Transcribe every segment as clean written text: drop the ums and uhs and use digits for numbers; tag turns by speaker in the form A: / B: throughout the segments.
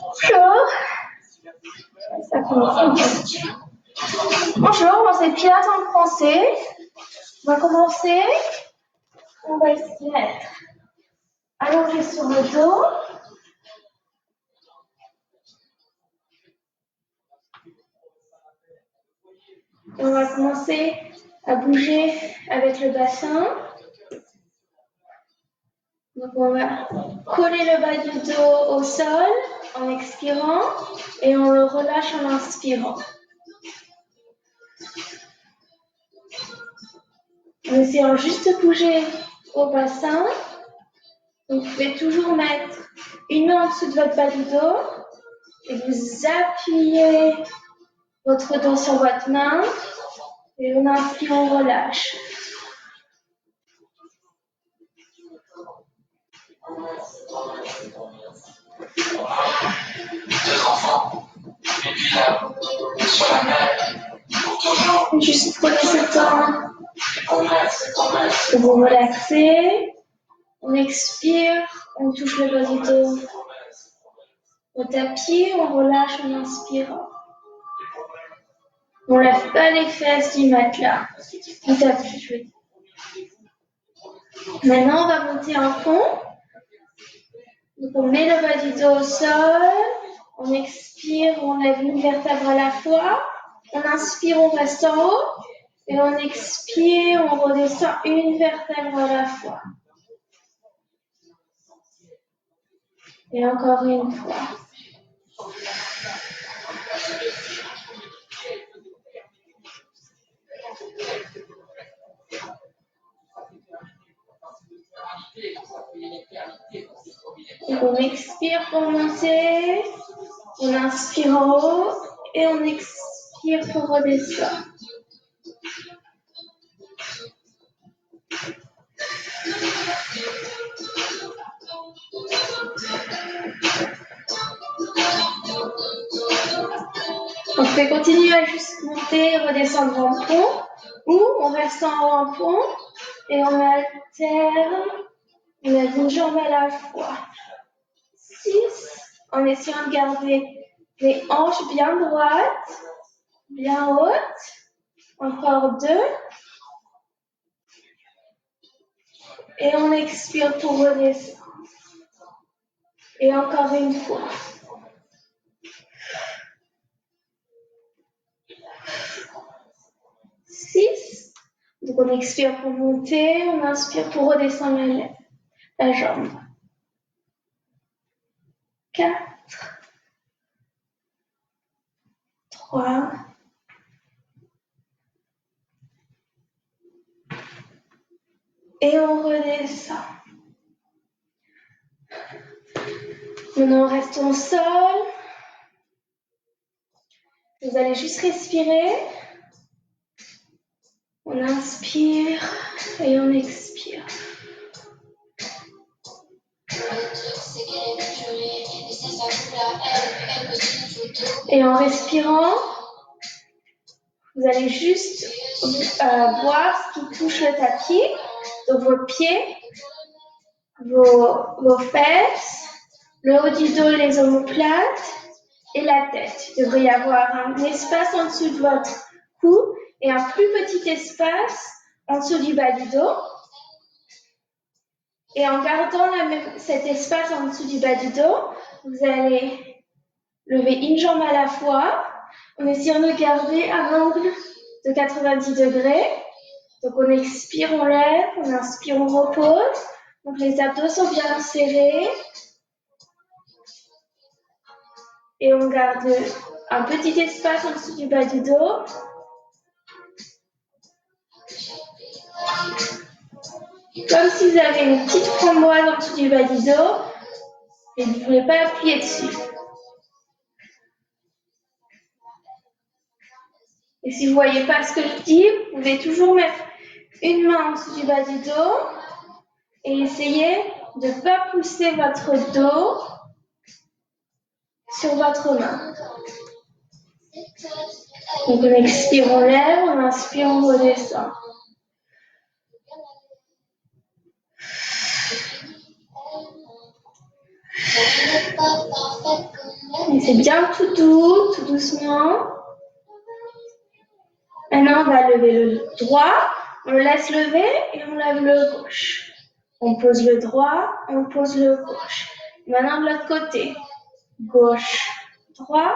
A: Bonjour. Ça commence. Bonjour, moi c'est Pilat en français. On va commencer. On va se mettre allongé sur le dos. Et on va commencer à bouger avec le bassin. Donc on va coller le bas du dos au sol en expirant et on le relâche en inspirant. En essayant juste de bouger au bassin. Donc vous pouvez toujours mettre une main en dessous de votre bas du dos et vous appuyez votre dos sur votre main et on inspire, on relâche. Juste prenez ce temps pour vous relaxer. On expire, on touche le bas du dos au tapis, on relâche en inspirant. On ne lève pas les fesses du matelas, du tapis, je veux dire. Maintenant, on va monter en fond. Donc, on met le bas du dos au sol. On expire, on lève une vertèbre à la fois. On inspire, on reste en haut. Et on expire, on redescend une vertèbre à la fois. Et encore une fois. Donc on expire pour monter, on inspire en haut et on expire pour redescendre. On peut continuer à juste monter et redescendre en pont ou on reste en haut en pont et on alterne, on lève une jambe à la fois. 6, en essayant de garder les hanches bien droites, bien hautes. Encore 2. Et on expire pour redescendre. Et encore une fois. 6. Donc on expire pour monter, on inspire pour redescendre la jambe. 4. 3. Et on redescend. Maintenant, on reste au sol. Vous allez juste respirer. On inspire et on expire. Et en respirant, vous allez juste voir ce qui touche le tapis. Donc vos pieds, vos fesses, le haut du dos, les omoplates et la tête. Il devrait y avoir un espace en dessous de votre cou et un plus petit espace en dessous du bas du dos. Et en gardant cet espace en dessous du bas du dos, vous allez lever une jambe à la fois en essayant de garder un angle de 90 degrés. Donc on expire, on lève, on inspire, on repose. Donc les abdos sont bien serrés. Et on garde un petit espace en dessous du bas du dos. Comme si vous avez une petite framboise en dessous du bas du dos. Et vous ne voulez pas appuyer dessus. Et si vous ne voyez pas ce que je dis, vous pouvez toujours mettre une main en dessous du bas du dos et essayer de ne pas pousser votre dos sur votre main. Donc on expire, on lève, on inspire, on redescend. Et c'est bien tout doux, tout doucement. Maintenant, on va lever le droit, on le laisse lever et on lève le gauche. On pose le droit, on pose le gauche. Maintenant, de l'autre côté. Gauche, droit,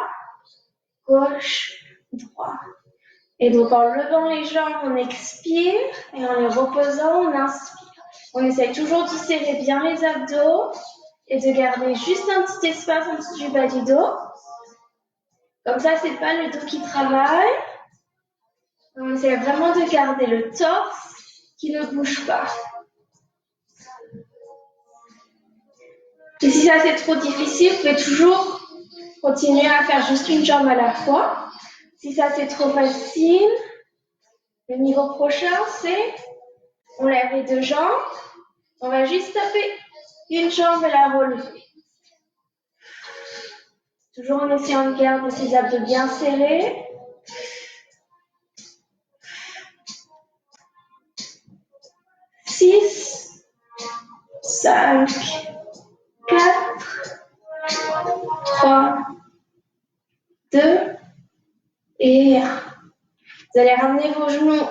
A: gauche, droit. Et donc, en levant les jambes, on expire et en les reposant, on inspire. On essaie toujours de serrer bien les abdos et de garder juste un petit espace en dessous du bas du dos. Comme ça, c'est pas le dos qui travaille. On essaie vraiment de garder le torse qui ne bouge pas. Et si ça c'est trop difficile, vous pouvez toujours continuer à faire juste une jambe à la fois. Si ça c'est trop facile, le niveau prochain c'est on lève les deux jambes, on va juste taper une jambe et la relever. Toujours en essayant de garder ses abdos bien serrés. 6, 5, 4, 3, 2 et 1. Vous allez ramener vos genoux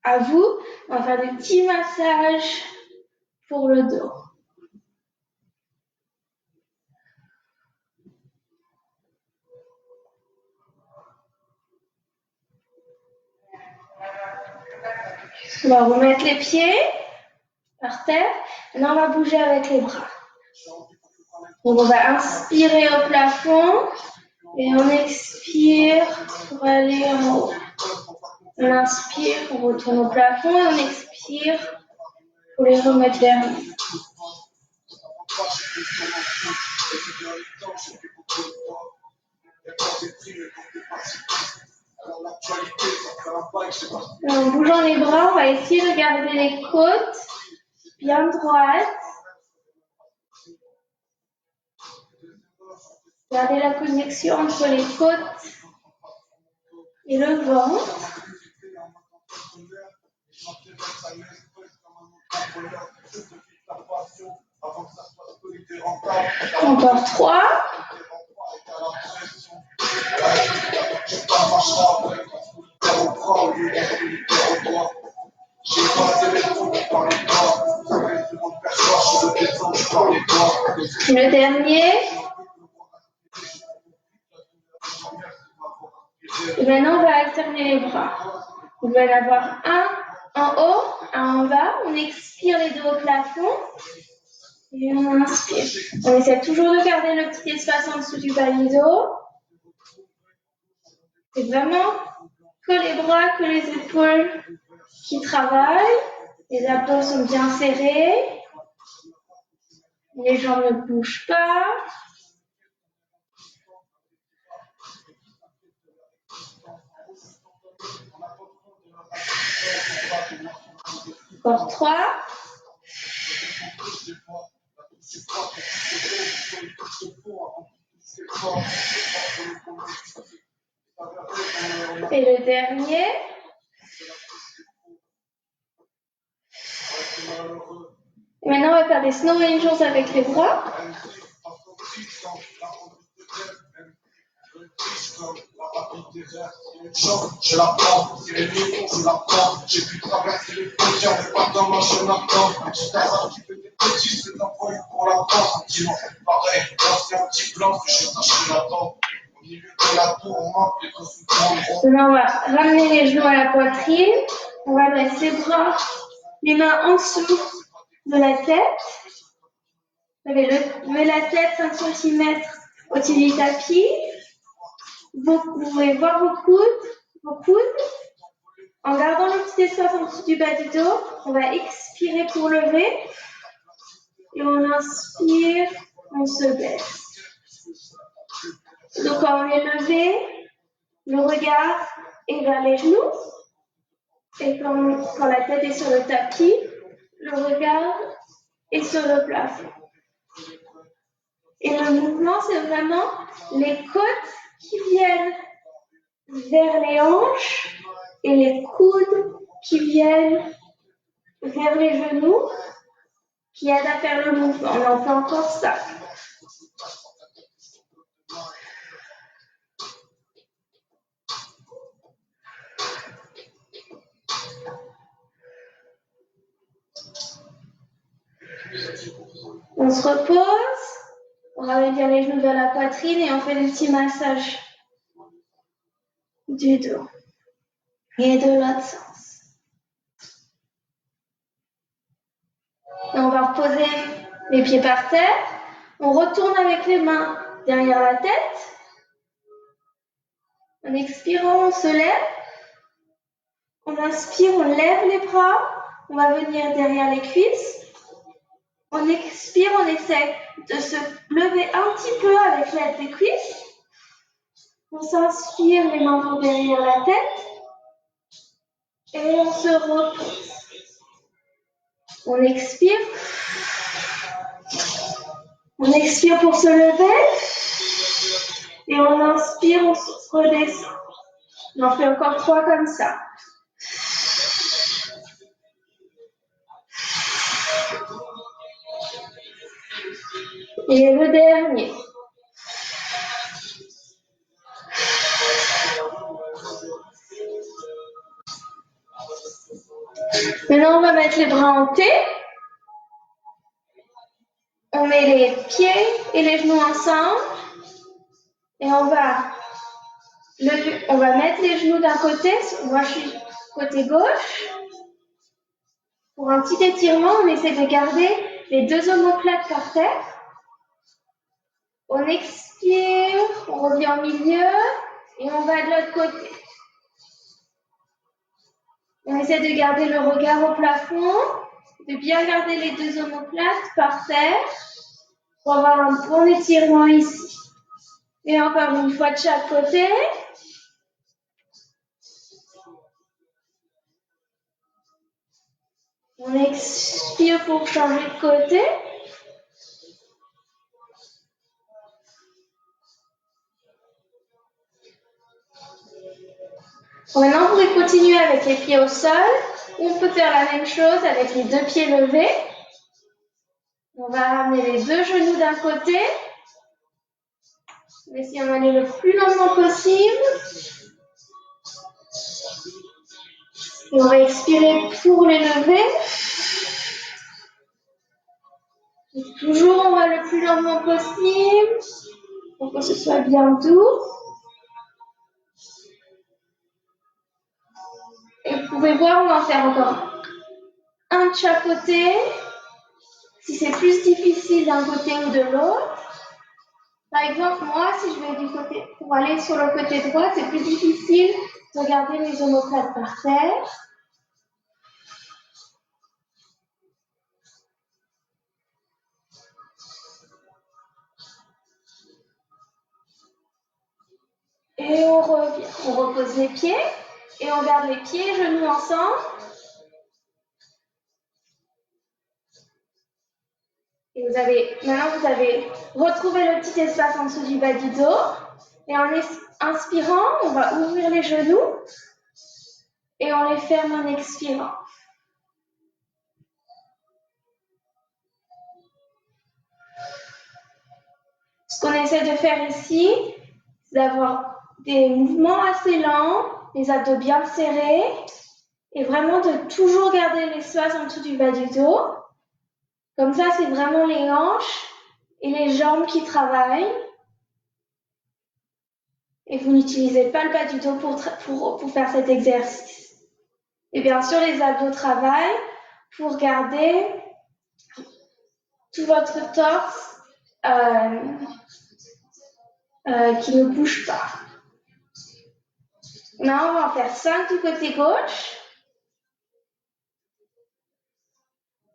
A: à vous. On va faire des petits massages pour le dos. On va remettre les pieds par terre. Maintenant, on va bouger avec les bras. Donc, on va inspirer au plafond et on expire pour aller en haut. On inspire, on retourne au plafond et on expire pour les remettre vers nous. En bougeant les bras, on va essayer de garder les côtes bien droites. Gardez la connexion entre les côtes et le ventre. Encore 3. Le dernier. Et maintenant, on va alterner les bras. On va en avoir un en haut, un en bas. On expire les deux au plafond. Et on inspire. On essaie toujours de garder le petit espace en dessous du bas du dos. C'est vraiment que les bras, que les épaules qui travaillent. Les abdos sont bien serrés. Les jambes ne bougent pas. Encore 3. Et le dernier. Et maintenant, on va faire des snow angels avec les bras.
B: Je la prends, c'est les miens, je la prends. J'ai pu traverser les frontières, mais pas comme un Jonathan. Juste un rap qui fait des petits, c'est un point pour la France. Sinon, pareil, là c'est un petit blanc que j'ai taché là-dedans. Au milieu de la tour, on m'a fait tout sous le
A: Maintenant, on va ramener les genoux à la poitrine. On va mettre les bras, les mains en dessous de la tête. Vous avez levé la tête 5 cm au-dessus du tapis. Vous pouvez voir vos coudes. En gardant le petit espace en dessous du bas du dos, on va expirer pour lever. Et on inspire, on se baisse. Donc quand on est levé, le regard est vers les genoux. Et quand la tête est sur le tapis, le regard est sur le plafond. Et le mouvement, c'est vraiment les côtes qui viennent vers les hanches et les coudes qui viennent vers les genoux qui aident à faire le mouvement. Mais on fait encore ça. On se repose, on ramène bien les genoux vers la poitrine et on fait des petits massages du dos et de l'autre sens. Et on va reposer les pieds par terre. On retourne avec les mains derrière la tête. En expirant, on se lève. On inspire, on lève les bras. On va venir derrière les cuisses. On expire, on essaie de se lever un petit peu avec l'aide des cuisses. On s'inspire, les mains vont derrière la tête. Et on se repose. On expire. On expire pour se lever. Et on inspire, on se redescend. On en fait encore 3 comme ça. Et le dernier. Maintenant, on va mettre les bras en T. On met les pieds et les genoux ensemble. Et on va mettre les genoux d'un côté. Moi, je suis côté gauche. Pour un petit étirement, on essaie de garder les 2 omoplates par terre. On expire, on revient au milieu et on va de l'autre côté. On essaie de garder le regard au plafond, de bien garder les 2 omoplates par terre pour avoir un bon étirement ici. Et encore une fois de chaque côté. On expire pour changer de côté. Maintenant, vous pouvez continuer avec les pieds au sol. On peut faire la même chose avec les 2 pieds levés. On va ramener les 2 genoux d'un côté. On va essayer d'en aller le plus lentement possible. Et on va expirer pour les lever. Et toujours, on va le plus lentement possible pour que ce soit bien doux. Et vous pouvez voir, on va en faire encore un de chaque côté. Si c'est plus difficile d'un côté ou de l'autre. Par exemple, moi, si je vais du côté, pour aller sur le côté droit, c'est plus difficile de garder mes omoplates par terre. Et on revient. On repose les pieds et on garde les pieds et genoux ensemble. Et maintenant vous avez retrouvé le petit espace en dessous du bas du dos. Et en inspirant, on va ouvrir les genoux et on les ferme en expirant. Ce qu'on essaie de faire ici, c'est d'avoir des mouvements assez lents, les abdos bien serrés et vraiment de toujours garder l'espace en dessous du bas du dos. Comme ça, c'est vraiment les hanches et les jambes qui travaillent. Et vous n'utilisez pas le bas du dos pour faire cet exercice. Et bien sûr, les abdos travaillent pour garder tout votre torse qui ne bouge pas. Maintenant, on va en faire 5 du côté gauche.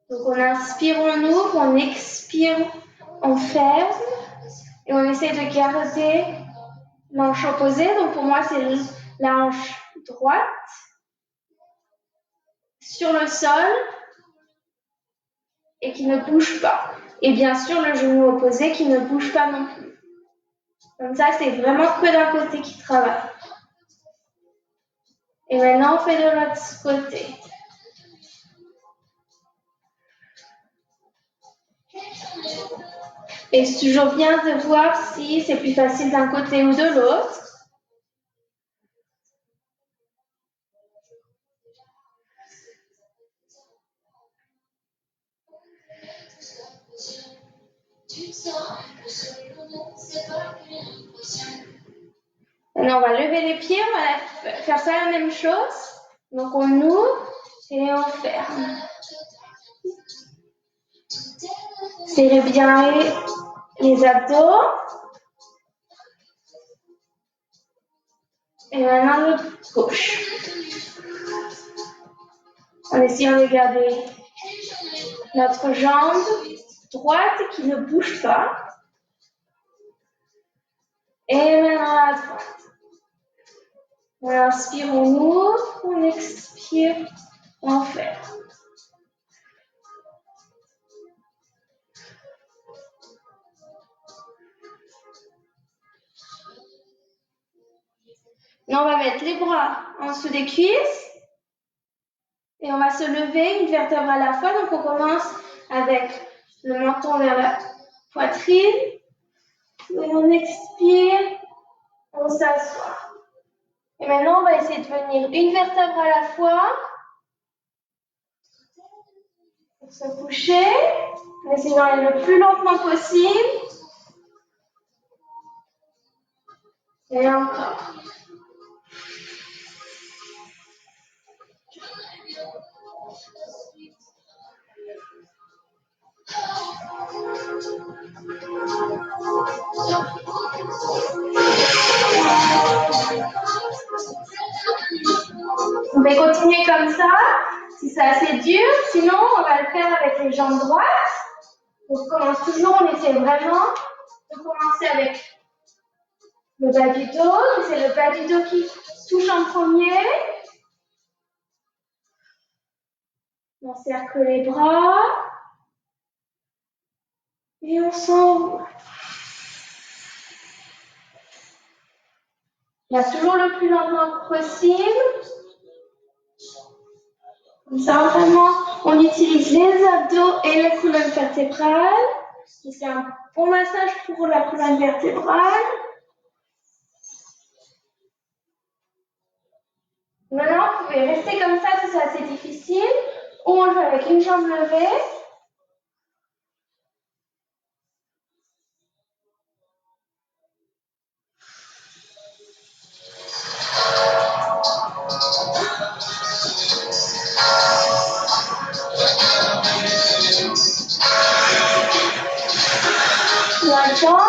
A: Donc, on inspire, on ouvre, on expire, on ferme. Et on essaie de garder l'hanche opposée. Donc, pour moi, c'est la hanche droite sur le sol et qui ne bouge pas. Et bien sûr, le genou opposé qui ne bouge pas non plus. Comme ça, c'est vraiment que d'un côté qui travaille. Et maintenant, on fait de l'autre côté. Et c'est toujours bien de voir si c'est plus facile d'un côté ou de l'autre. Maintenant, on va lever les pieds, on va faire ça la même chose. Donc, on ouvre et on ferme. Serrez bien les abdos. Et maintenant, le gauche. En essayant de garder notre jambe droite qui ne bouge pas. Et maintenant, la droite. On inspire, on ouvre, on expire, on ferme. Là, on va mettre les bras en dessous des cuisses et on va se lever une vertèbre à la fois. Donc, on commence avec le menton vers la poitrine et on expire, on s'assoit. Et maintenant, on va essayer de venir une vertèbre à la fois pour se coucher. On essaie d'aller le plus lentement possible. Et encore. On va continuer comme ça, si c'est assez dur. Sinon, on va le faire avec les jambes droites. Donc, on commence toujours, on essaie vraiment de commencer avec le bas du dos. C'est le bas du dos qui touche en premier. On encercle les bras. Et on s'enroule. Il y a toujours le plus lentement possible. Comme ça, vraiment, on utilise les abdos et la colonne vertébrale. C'est un bon massage pour la colonne vertébrale. Maintenant, vous pouvez rester comme ça si c'est assez difficile, ou on le fait avec une jambe levée. La jambe.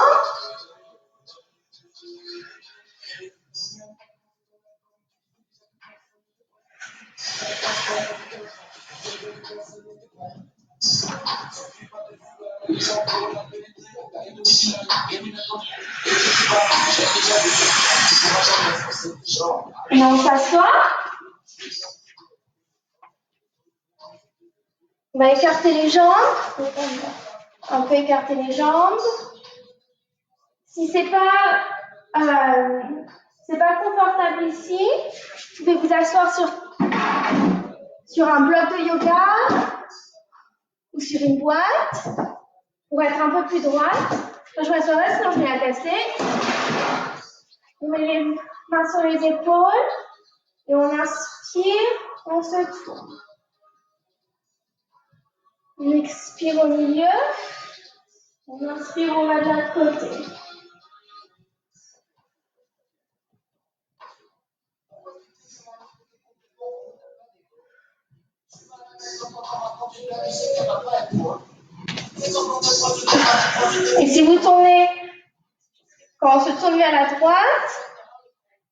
A: Et on s'assoit. On va écarter les jambes. On peut écarter les jambes. Si c'est pas confortable ici, vous pouvez vous asseoir sur un bloc de yoga ou sur une boîte pour être un peu plus droite. Je m'assoirai, sinon je vais la casser. On met les mains sur les épaules et on inspire, on se tourne. On expire au milieu, on inspire, on va de l'autre côté. Et si vous tournez, quand on se tourne vers la droite,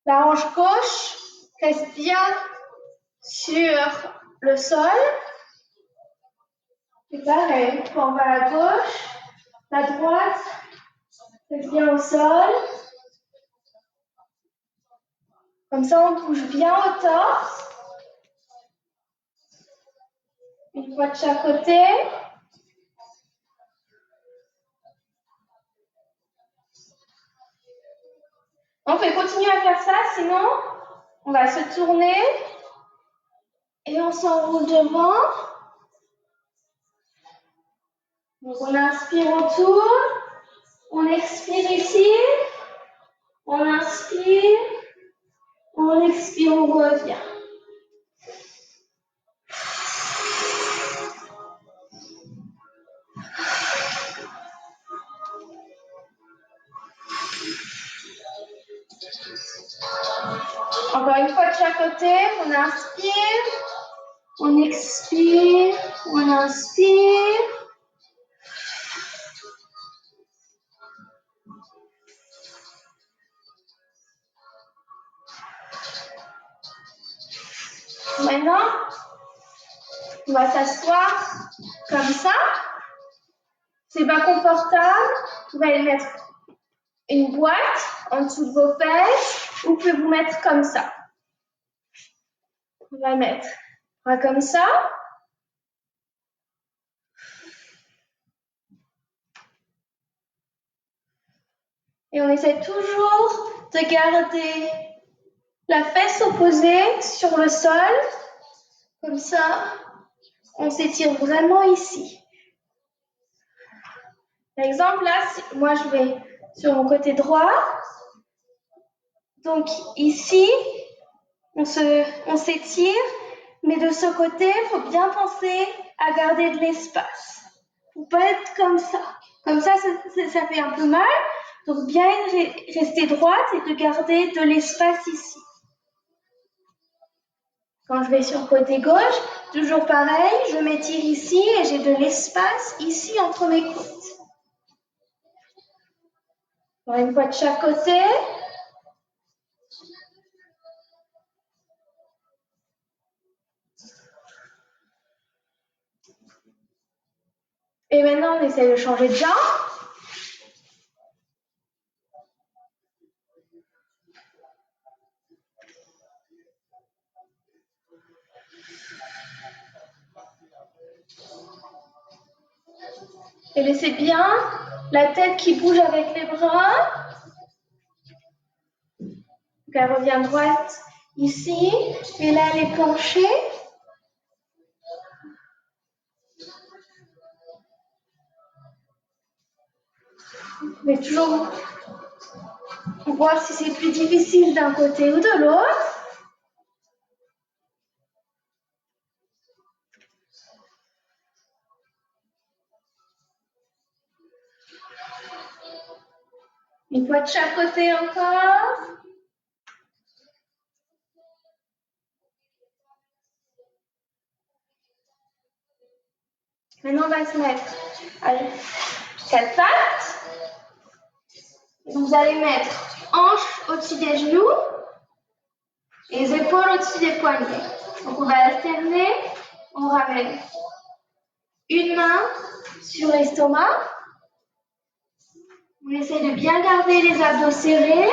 A: la hanche gauche reste bien sur le sol. C'est pareil, quand on va à gauche, la droite reste bien au sol. Comme ça, on touche bien au torse. Une fois de chaque côté. On peut continuer à faire ça, sinon on va se tourner et on s'enroule devant. Donc on inspire, on tourne. On expire ici. On inspire. On expire, on revient. Encore une fois de chaque côté, on inspire, on expire, on inspire. Maintenant, on va s'asseoir comme ça. C'est pas confortable. Vous allez mettre une boîte en dessous de vos fesses. Vous pouvez vous mettre comme ça. On va mettre comme ça. Et on essaie toujours de garder la fesse opposée sur le sol. Comme ça, on s'étire vraiment ici. Par exemple, là, moi je vais sur mon côté droit. Donc ici, on s'étire, mais de ce côté, il faut bien penser à garder de l'espace. Il ne faut pas être comme ça. Comme ça fait un peu mal. Donc bien rester droite et de garder de l'espace ici. Quand je vais sur le côté gauche, toujours pareil, je m'étire ici et j'ai de l'espace ici entre mes côtes. Encore une fois de chaque côté. Et maintenant, on essaie de changer de jambe. Et laissez bien la tête qui bouge avec les bras. Donc elle revient droite ici. Et là, elle est penchée. Vous pouvez toujours voir si c'est plus difficile d'un côté ou de l'autre. Une fois de chaque côté encore. Maintenant, on va se mettre à quatre pattes. Vous allez mettre hanches au-dessus des genoux et les épaules au-dessus des poignets. Donc, on va alterner. On ramène une main sur l'estomac. On essaie de bien garder les abdos serrés,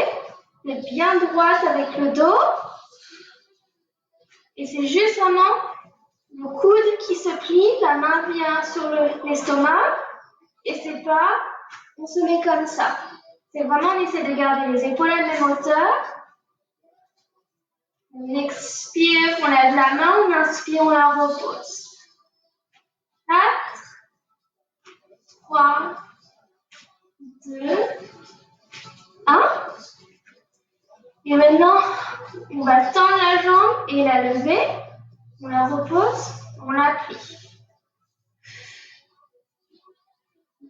A: d'être bien droite avec le dos. Et c'est juste vraiment le coude qui se plie, la main vient sur l'estomac. Et c'est pas, on se met comme ça. C'est vraiment, on essaie de garder les épaules à la même hauteur. On expire, on lève la main, on inspire, on la repose. 4, 3, 2, 1. Et maintenant, on va tendre la jambe et la lever. On la repose, on la plie.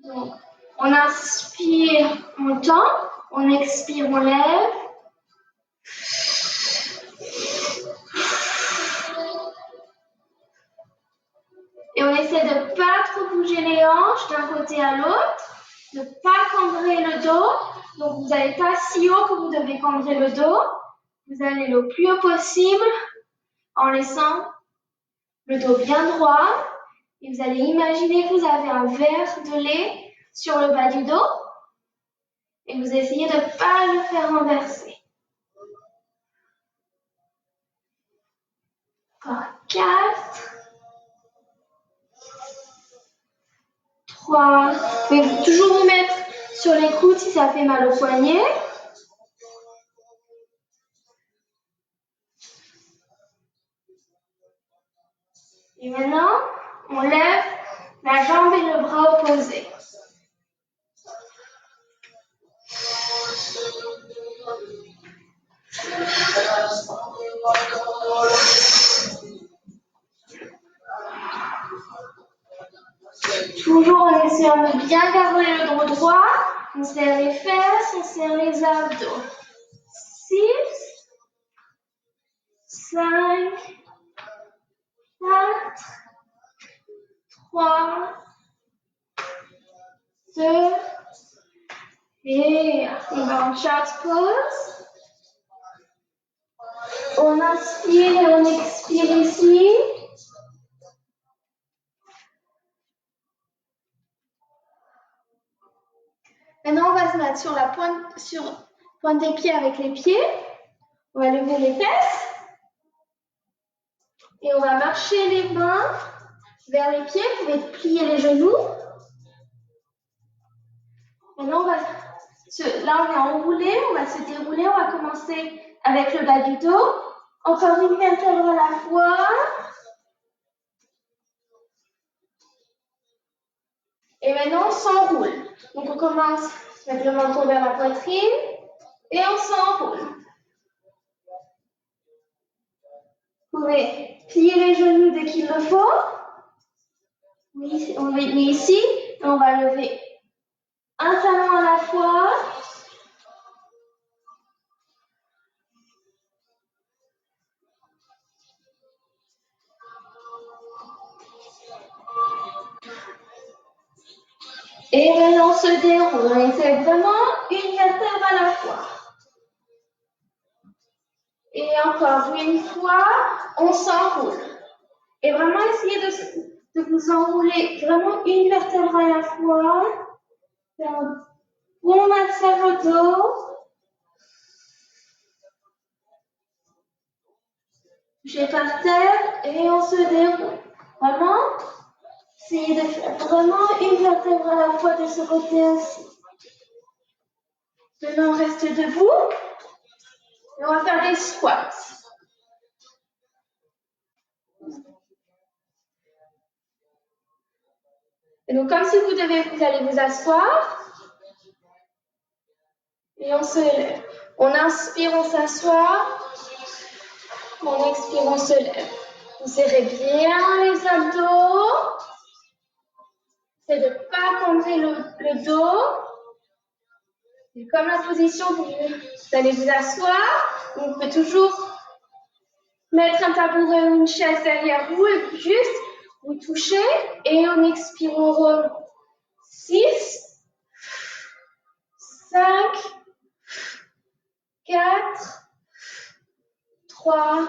A: Donc, on inspire, on tend. On expire, on lève. Et on essaie de ne pas trop bouger les hanches d'un côté à l'autre, de ne pas cambrer le dos. Donc vous n'allez pas si haut que vous devez cambrer le dos. Vous allez le plus haut possible en laissant le dos bien droit. Et vous allez imaginer que vous avez un verre de lait sur le bas du dos. Et vous essayez de ne pas le faire renverser. Encore 4. 3. Vous pouvez toujours vous mettre sur les coudes si ça fait mal au poignet. Et maintenant, on lève la jambe et le bras opposés. Toujours en essayant de bien garder le dos droit. On serre les fesses, on serre les abdos. 6, 5, 4, 3, 2, et on va en child's pose. On inspire et on expire ici. Maintenant, on va se mettre sur la pointe des pieds avec les pieds. On va lever les fesses. Et on va marcher les mains vers les pieds. Vous pouvez plier les genoux. Maintenant, là, on est enroulé. On va se dérouler. On va commencer avec le bas du dos. Encore une vertèbre à la fois. Et maintenant, on s'enroule. Donc, on commence avec le menton vers la poitrine. Et on s'enroule. Vous pouvez plier les genoux dès qu'il le faut. Oui, on met ici. Et on va lever un talon à la fois. Et maintenant, on se déroule. On essaie vraiment une vertèbre à la fois. Et encore une fois, on s'enroule. Et vraiment, essayez de vous enrouler vraiment une vertèbre à la fois. Faire un bon massage au dos. Touchez par terre et on se déroule. Vraiment, essayez de faire vraiment une vertèbre à la fois de ce côté aussi. Maintenant, on reste debout. Et on va faire des squats. Et donc, comme si vous allez vous asseoir. Et on se lève. On inspire, on s'assoit. On expire, on se lève. Vous serrez bien les abdos. C'est de ne pas camber le dos. Et comme la position, vous allez vous asseoir. Vous pouvez toujours mettre un tabouret ou une chaise derrière vous et juste vous touchez. Et on expire, on remonte. 6, 5, 4, 3,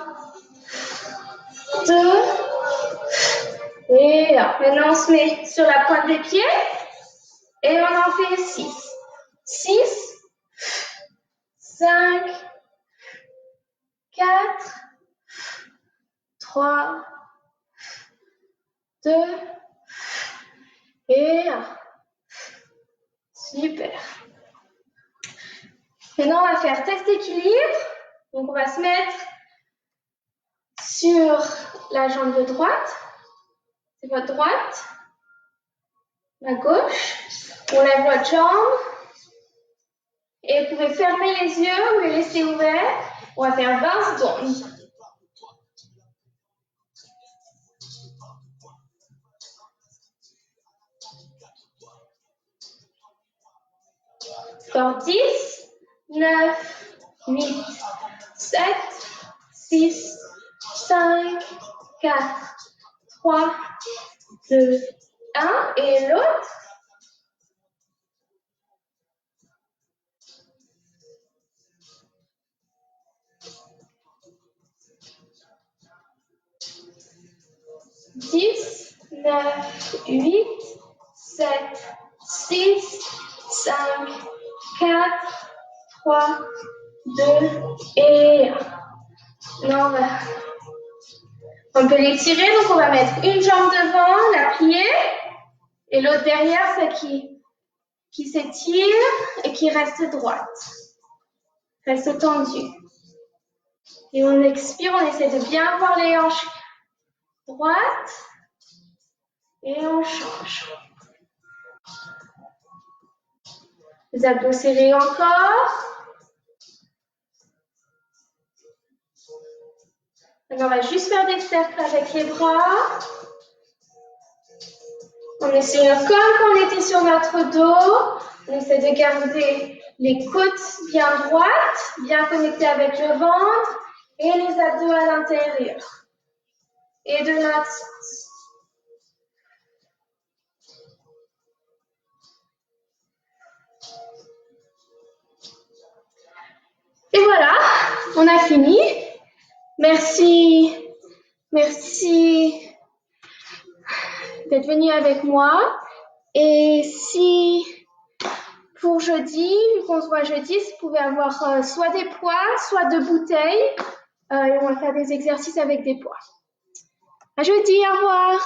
A: 2, et maintenant on se met sur la pointe des pieds et on en fait 6. 6, 5, 4, 3, 2, et 1. Super. Maintenant, on va faire test d'équilibre. Donc, on va se mettre sur la jambe de droite. C'est votre droite. La gauche. On lève votre jambe. Et vous pouvez fermer les yeux ou les laisser ouverts. On va faire 20 secondes. Encore 10, 9, 8, 7, 6, 5, 4, 3, 2, 1. Et l'autre. Dix, 9, 8, 7, 6, 5, 4, 3, 2 et 1. Non, on peut les tirer, donc on va mettre une jambe devant, la plier, et l'autre derrière, celle qui s'étire et qui reste droite. Reste tendue. Et on expire, on essaie de bien avoir les hanches droites Et on change. Les abdos serrés encore. Maintenant, on va juste faire des cercles avec les bras. On essaie, comme quand on était sur notre dos, on essaie de garder les côtes bien droites, bien connectées avec le ventre et les abdos à l'intérieur. Et de notre sens. Et voilà, on a fini. Merci d'être venu avec moi. Et si pour jeudi, vu qu'on se voit jeudi, vous pouvez avoir soit des poids, soit deux bouteilles. Et on va faire des exercices avec des poids. À jeudi, au revoir.